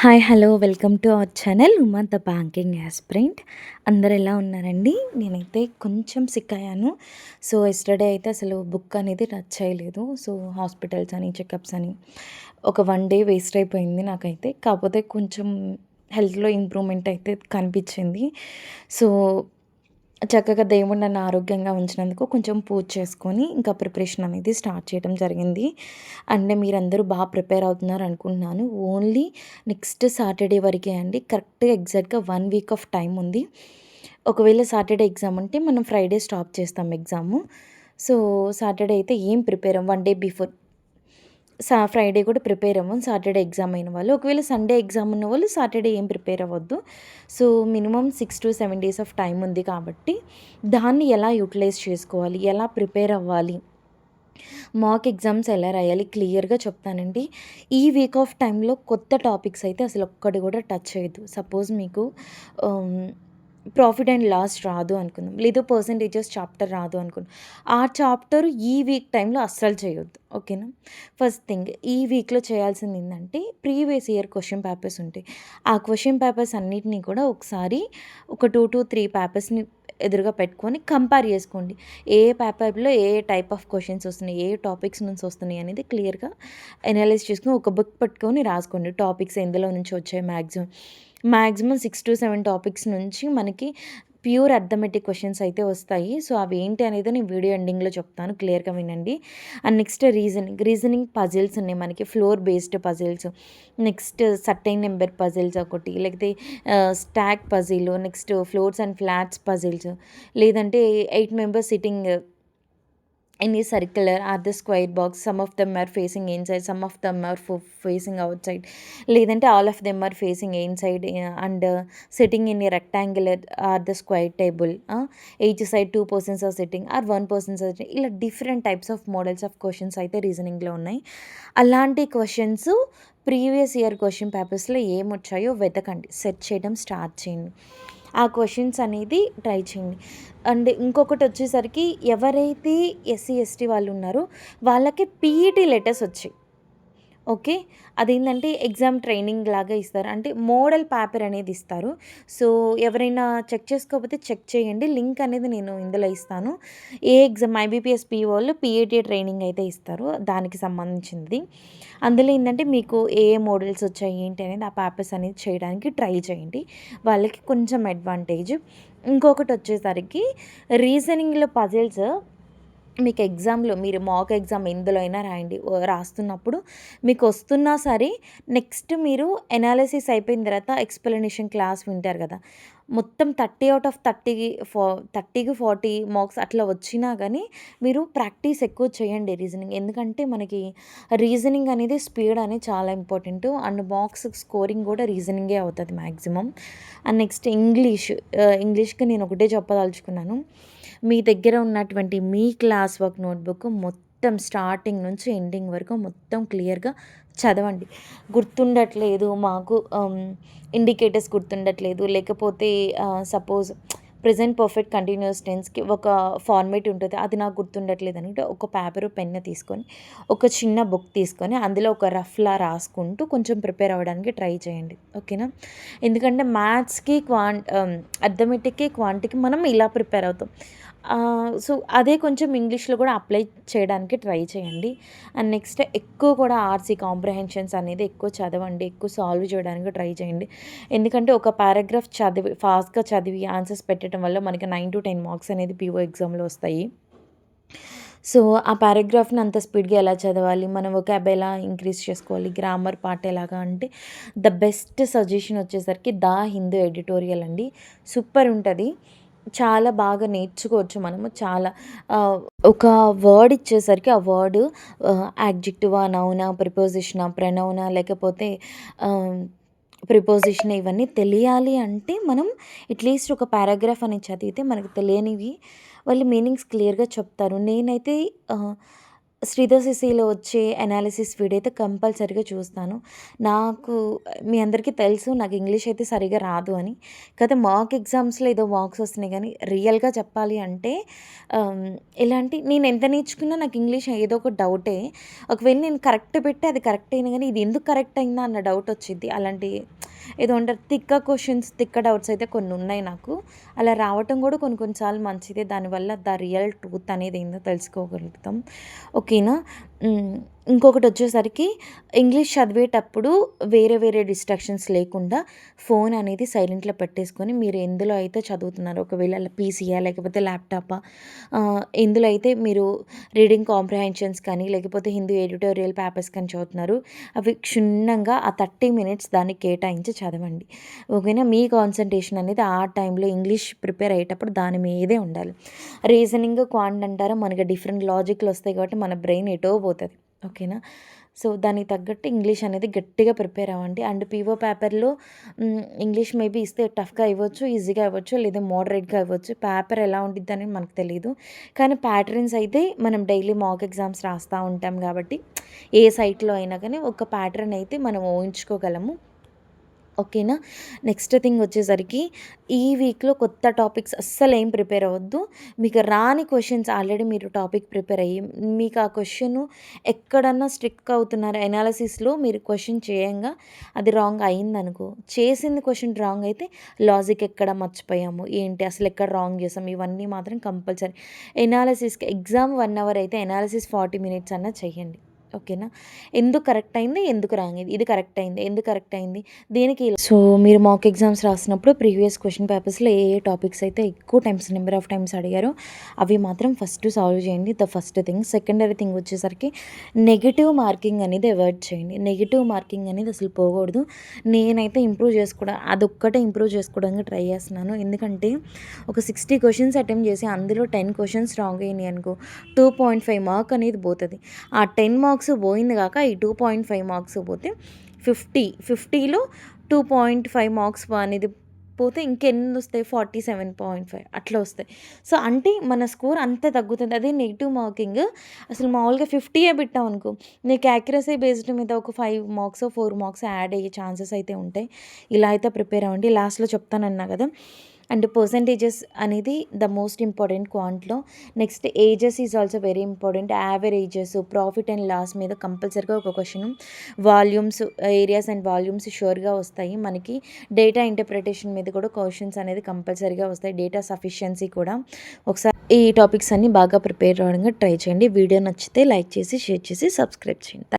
Hi! Hello! Welcome to our channel Uma the banking aspirant. అందరూ ఎలా ఉన్నారండి? నేనైతే కొంచెం సిక్ అయ్యాను. సో, యెస్టర్‌డే అయితే అసలు బుక్ అనేది టచ్ చేయలేదు. సో, హాస్పిటల్స్ అని, చెకప్స్ అని ఒక 1 డే వేస్ట్ అయిపోయింది నాకైతే. కాకపోతే కొంచెం హెల్త్‌లో ఇంప్రూవ్‌మెంట్ అయితే కనిపించింది. సో, చక్కగా దేవుడు నన్ను ఆరోగ్యంగా ఉంచినందుకు కొంచెం పూజ చేసుకొని, ఇంకా ప్రిపరేషన్ అనేది స్టార్ట్ చేయడం జరిగింది. అండ్ మీరందరూ ప్రిపేర్ అవుతున్నారు అనుకుంటున్నాను. ఓన్లీ నెక్స్ట్ సాటర్డే వరకే అండి. కరెక్ట్‌గా ఎగ్జాక్ట్‌గా 1 వీక్ ఆఫ్ టైమ్ ఉంది. ఒకవేళ సాటర్డే ఎగ్జామ్ ఉంటే మనం ఫ్రైడే స్టాప్ చేస్తాం ఎగ్జాము. సో, సాటర్డే అయితే ఏం ప్రిపేర్ అవ్వం. 1 డే బిఫోర్ ఫ్రైడే కూడా ప్రిపేర్ అవ్వం. సాటర్డే ఎగ్జామ్ అయిన వాళ్ళు. ఒకవేళ సండే ఎగ్జామ్ ఉన్నవాళ్ళు సాటర్డే ఏం ప్రిపేర్ అవ్వద్దు. So, minimum 6-7 days of time ఉంది కాబట్టి, దాన్ని ఎలా యుటిలైజ్ చేసుకోవాలి? ఎలా ప్రిపేర్ అవ్వాలి? మాక్ ఎగ్జామ్స్ ఎలా రాయాలి? క్లియర్‌గా చెప్తానండి. ఈ వీక్ ఆఫ్ టైమ్‌లో కొత్త టాపిక్స్ అయితే అసలు ఒక్కటి కూడా టచ్ చేయొద్దు. సపోజ్ మీకు ఆహ్, ప్రాఫిట్ అండ్ లాస్ రాదు అనుకుందాం. లేదు పర్సెంటేజెస్ చాప్టర్ రాదు అనుకుందాం. ఆ చాప్టర్ ఈ వీక్ టైమ్‌లో అస్సలు చేయొద్దు. ఓకేనా? ఫస్ట్ థింగ్ ఈ వీక్‌లో చేయాల్సింది ఏందంటే ప్రీవియస్ ఇయర్ క్వెషన్ పేపర్స్ ఉంటాయి. ఆ క్వెషన్ పేపర్స్ అన్నిటిని కూడా ఒకసారి ఒక 2-3 పేపర్స్‌ని ఎదురుగా పెట్టుకొని కంపేర్ చేసుకోండి. ఏ పేపర్‌లో ఏ టైప్ ఆఫ్ క్వెషన్స్ వస్తున్నాయి, ఏ టాపిక్స్ నుంచి వస్తున్నాయి అనేది క్లియర్‌గా అనలైజ్ చేసుకొని ఒక బుక్ పట్టుకొని రాసుకోండి. టాపిక్స్ ఎందులో నుంచి వచ్చాయి మాక్సిమం. మాక్సిమం 6-7 టాపిక్స్ నుంచి మనకి ప్యూర్ అర్థమెటిక్ క్వెషన్స్ అయితే వస్తాయి. సో, అవి ఏంటి అనేది నేను వీడియో ఎండింగ్‌లో చెప్తాను. క్లియర్‌గా వినండి. అండ్ నెక్స్ట్ రీజనింగ్ పజిల్స్ ఉన్నాయి మనకి. Floor based puzzles. Next certain number puzzles ఒకటి. లేకపోతే stock puzzle. Next floors and flats puzzles. లేదంటే 8 members sitting in a circular or the square box. Some of them are facing inside, some of them are facing outside. లేదంటే all of them are facing inside and sitting in a rectangular or the square table. Each side 2 persons are sitting or 1 person is sitting. ఇలా different types of models of questions అయితే రీజనింగ్‌లో ఉన్నాయి. అలాంటి questions previous year question పేపర్స్‌లో ఏమొచ్చాయో వెతకండి. Search చేయడం start చేయండి. ఆ questions అనేది ట్రై చేయండి. అండ్ ఇంకొకటొచ్చేసరికి ఎవరైతే ఎస్సీ, ఎస్టీ వాళ్ళున్నారో వాళ్ళకి పీఈటీ లెటర్స్ వచ్చాయి. ఓకే. అదేంటంటే ఎగ్జామ్ ట్రైనింగ్ లాగా ఇస్తారు. అంటే మోడల్ పేపర్ అనేది ఇస్తారు. సో, ఎవరైనా చెక్ చేసుకోకపోతే చెక్ చేయండి. లింక్ అనేది నేను ఇందులో ఇస్తాను. ఏ ఎగ్జామ్ ఐబీపీఎస్ పీఓ వాళ్ళు పీఏటీ ట్రైనింగ్ అయితే ఇస్తారు. దానికి సంబంధించింది. అందులో ఏందంటే మీకు ఏ ఏ మోడల్స్ వచ్చాయి ఏంటి అనేది ఆ పేపర్స్ అనేది చేయడానికి ట్రై చేయండి. వాళ్ళకి కొంచెం అడ్వాంటేజ్. ఇంకొకటొచ్చేసరికి రీజనింగ్‌లో పజిల్స్ మీకు ఎగ్జామ్‌లో మీరు మాక్ ఎగ్జామ్ ఎందులో అయినా రాయండి. రాస్తున్నప్పుడు మీకొస్తున్నా సరే నెక్స్ట్ మీరు ఎనాలిసిస్ అయిపోయిన తర్వాత ఎక్స్‌ప్లనేషన్ క్లాస్ వింటారు గదా! మొత్తం 30 ఔట్ ఆఫ్ 30కి 40 మార్క్స్ అట్లా వచ్చినా గానీ మీరు ప్రాక్టీస్ ఎక్కువ చేయండి రీజనింగ్. ఎందుకంటే మనకి రీజనింగ్ అనేది స్పీడ్ అనేది చాలా ఇంపార్టెంటు. అండ్ మార్క్స్ స్కోరింగ్ గూడా రీజనింగే అవుతది మాక్సిమం. అండ్ నెక్స్ట్ ఇంగ్లీష్‌కి నేను ఒకటే చెప్పదలుచుకున్నాను. మీ దగ్గర ఉన్నటువంటి మీ క్లాస్ వర్క్ నోట్‌బుక్ మొత్తం స్టార్టింగ్ నుంచి ఎండింగ్ వరకు మొత్తం క్లియర్‌గా చదవండి. గుర్తుండట్లేదు మాకు ఇండికేటర్స్ గుర్తుండట్లేదు. లేకపోతే సపోజ్ ప్రెజెంట్ పర్ఫెక్ట్ కంటిన్యూయస్ టెన్స్‌కి ఒక ఫార్మాట్ ఉంటది. అది నాకు గుర్తుండట్లేదు అంటే ఒక పేపరు, పెన్ను తీసుకొని, ఒక చిన్న బుక్ తీసుకొని అందులో ఒక రఫ్‌లా రాసుకుంటూ కొంచెం ప్రిపేర్ అవ్వడానికి ట్రై చేయండి. ఓకేనా? ఎందుకంటే మ్యాథ్స్‌కి అర్థమెటిక్‌కి, క్వాంటికి మనం ఇలా ప్రిపేర్ అవుతాం. సో, అదే కొంచెం ఇంగ్లీష్‌లో కూడా అప్లై చేయడానికి ట్రై చేయండి. అండ్ నెక్స్ట్ ఎక్కువ కూడా ఆర్సీ కాంప్రిహెన్షన్స్ అనేది ఎక్కువ చదవండి. ఎక్కువ సాల్వ్ చేయడానికి ట్రై చేయండి. ఎందుకంటే ఒక పారాగ్రాఫ్ ఫాస్ట్‌గా చదివి ఆన్సర్స్ పెట్టడం వల్ల మనకి 9-10 మార్క్స్ అనేది పీఓ ఎగ్జామ్‌లో వస్తాయి. సో, ఆ పారాగ్రాఫ్‌ని అంత స్పీడ్‌గా ఎలా చదవాలి? మన వొకాబ్ ఎలా ఇంక్రీజ్ చేసుకోవాలి? గ్రామర్ పార్ట్ ఎలాగా అంటే ద బెస్ట్ సజెషన్ వచ్చేసరికి 'ద హిందూ' ఎడిటోరియల్ అండి. సూపర్ ఉంటది. చాలా బాగా నేర్చుకోవచ్చు మనము. చాలా ఆహ్, ఒక వర్డ్ ఇచ్చేసరికి ఆ వర్డ్ యాడ్జెక్టివా, నౌనా, ప్రిపోజిషనా, ప్రొనౌనా లేకపోతే ఆహ్, ప్రిపోజిషన్ ఇవన్నీ తెలియాలి అంటే మనం అట్‌లీస్ట్ ఒక పారాగ్రాఫ్ అనేది చదివితే మనకు తెలియనివి వాళ్ళు మీనింగ్స్ క్లియర్‌గా చెప్తారు. నేనైతే ఆహ్, శ్రీధర్ సిసిలో వచ్చే అనాలిసిస్ వీడియో అయితే కంపల్సరీగా చూస్తాను. నాకు మీ అందరికీ తెలుసు నాకు ఇంగ్లీష్ అయితే సరిగ్గా రాదు అని. కాకపోతే మాక్ ఎగ్జామ్స్‌లో ఏదో మార్క్స్ వస్తున్నాయి గానీ, రియల్‌గా చెప్పాలి అంటే ఎలాంటి నేను ఎంత నేర్చుకున్నా నాకు ఇంగ్లీష్ ఏదో ఒక డౌటే. ఒకవేళ నేను కరెక్ట్ పెట్టి అది కరెక్ట్ అయినా గానీ, ఇది ఎందుకు కరెక్ట్ అయిందా అన్న డౌట్ వచ్చిద్ది. అలాంటి ఏదో అంటారు తిక్క క్వెషన్స్, తిక్క డౌట్స్ అయితే కొన్ని ఉన్నాయి నాకు. అలా రావటం కూడా కొన్ని కొన్ని సార్లు మంచిదే. దానివల్ల రియల్ ట్రూత్ అనేది ఏందో తెలుసుకోగలుగుతాం. ఓకేనా. ఇంకొకటొచ్చేసరికి ఇంగ్లీష్ చదివేటప్పుడు వేరే వేరే డిస్ట్రాక్షన్స్ లేకుండా ఫోన్ అనేది సైలెంట్‌లో పెట్టేసుకొని మీరు ఎందులో అయితే చదువుతున్నారో ఒకవేళ పీసీయా లేకపోతే ల్యాప్‌టాపా ఎందులో అయితే మీరు రీడింగ్ కాంప్రిహెన్షన్స్ కానీ లేకపోతే హిందీ ఎడిటోరియల్ పేపర్స్ కానీ చదువుతున్నారు అవి క్షుణ్ణంగా ఆ 30 మినిట్స్ దానికి కేటాయించి చదవండి. ఓకేనా. మీ కాన్సంట్రేషన్ అనేది ఆ టైంలో ఇంగ్లీష్ ప్రిపేర్ అయ్యేటప్పుడు దాని మీదే ఉండాలి. రీజనింగ్, క్వాంట్ అంటారా మనకి డిఫరెంట్ లాజిక్‌లు వస్తాయి కాబట్టి మన బ్రెయిన్ ఎటో పోతది. ఓకేనా. సో, దానికి తగ్గట్టు ఇంగ్లీష్ అనేది గట్టిగా ప్రిపేర్ అవ్వండి. అండ్ పీఓ పేపర్‌లో ఇంగ్లీష్ మేబీ ఇస్తే టఫ్‌గా ఇవ్వచ్చు, ఈజీగా ఇవ్వచ్చు, లేదా మోడరేట్‌గా ఇవ్వచ్చు. పేపర్ ఎలా ఉండిద్దని మనకు తెలీదు. కానీ ప్యాటర్న్స్ అయితే మనం డైలీ మాక్ ఎగ్జామ్స్ రాస్తా ఉంటాం కాబట్టి ఏ సైట్‌లో అయినా కానీ ఒక ప్యాటర్న్ అయితే మనం ఊహించుకోగలము. ఓకేనా. నెక్స్ట్ థింగ్ వచ్చేసరికి ఈ వీక్‌లో కొత్త టాపిక్స్ అస్సలేం ప్రిపేర్ అవ్వద్దు. మీకు రాని క్వెషన్స్ ఆల్రెడీ మీరు టాపిక్ ప్రిపేర్ అయ్యి, మీకు ఆ క్వెషను ఎక్కడన్నా స్ట్రిక్ అవుతున్నారు ఎనాలిసిస్‌లో మీరు క్వెషన్ చేయంగా అది రాంగ్ అయిందనుకో, చేసింది క్వెషన్ రాంగ్ అయితే లాజిక్ ఎక్కడ మర్చిపోయాము, ఏంటి అసలు ఎక్కడ రాంగ్ చేసాం, ఇవన్నీ మాత్రం కంపల్సరీ. ఎనాలిసిస్‌కి ఎగ్జామ్ 1 అవర్ అయితే ఎనాలిసిస్ 40 మినిట్స్ అన్నా చేయండి. ఓకేనా. ఎందుకు కరెక్ట్ అయింది, ఎందుకు రాంగ్ అయింది, ఇది కరెక్ట్ అయింది, ఎందుకు కరెక్ట్ అయింది, దేనికి సో, మీరు మాక్ ఎగ్జామ్స్ రాసినప్పుడు ప్రీవియస్ క్వెషన్ పేపర్స్‌లో ఏ ఏ టాపిక్స్ అయితే ఎక్కువ టైమ్స్ నెంబర్ ఆఫ్ టైమ్స్ అడిగారో అవి మాత్రం ఫస్ట్ సాల్వ్ చేయండి. The first thing. Secondary thing వచ్చేసరికి నెగెటివ్ మార్కింగ్ అనేది అవాయిడ్ చేయండి. నెగెటివ్ మార్కింగ్ అనేది అసలు పోకూడదు. నేనైతే అదొక్కటే ఇంప్రూవ్ చేసుకోవడానికి ట్రై చేస్తున్నాను. ఎందుకంటే ఒక 60 క్వెషన్స్ అటెంప్ట్ చేసి అందులో 10 క్వెషన్స్ రాంగ్ అయినాయి అనుకో 2.5 మార్క్ అనేది పోతది. ఆ 10 మార్క్స్ పోయింది కాక ఈ 2.5 మార్క్స్ పోతే 50లో 2.5 మార్క్స్ అనేది పోతే ఇంకెన్ని వస్తాయి 47.5 అట్లా వస్తాయి. సో, అంటే మన స్కోర్ అంత తగ్గుతుంది. అదే నెగెటివ్ మార్కింగ్ అసలు మామూలుగా 50 పెట్టామనుకో నీకు యాక్యురసీ బేస్డ్ మీద ఒక 5 మార్క్సో, 4 మార్క్స్ యాడ్ అయ్యే ఛాన్సెస్ అయితే ఉంటాయి. ఇలా అయితే ప్రిపేర్ అవ్వండి. లాస్ట్‌లో చెప్తానన్నా కదా. అండ్ పర్సెంటేజెస్ అనేది ద మోస్ట్ ఇంపార్టెంట్ క్వాంట్లో. Next ages is also very important. Averages, profit and loss మీద కంపల్సరీగా ఒక question. Volumes, areas and volumes షూర్‌గా వస్తాయి. మనకి డేటా ఇంటర్ప్రిటేషన్ మీద కూడా క్వశ్చన్స్ అనేది కంపల్సరీగా వస్తాయి. డేటా సఫిషియన్సీ కూడా. ఒకసారి ఈ టాపిక్స్ అన్నీ బాగా ప్రిపేర్ అవ్వడానికి ట్రై చేయండి. వీడియో నచ్చితే లైక్ చేసి, షేర్ చేసి, సబ్స్క్రైబ్ చేయండి.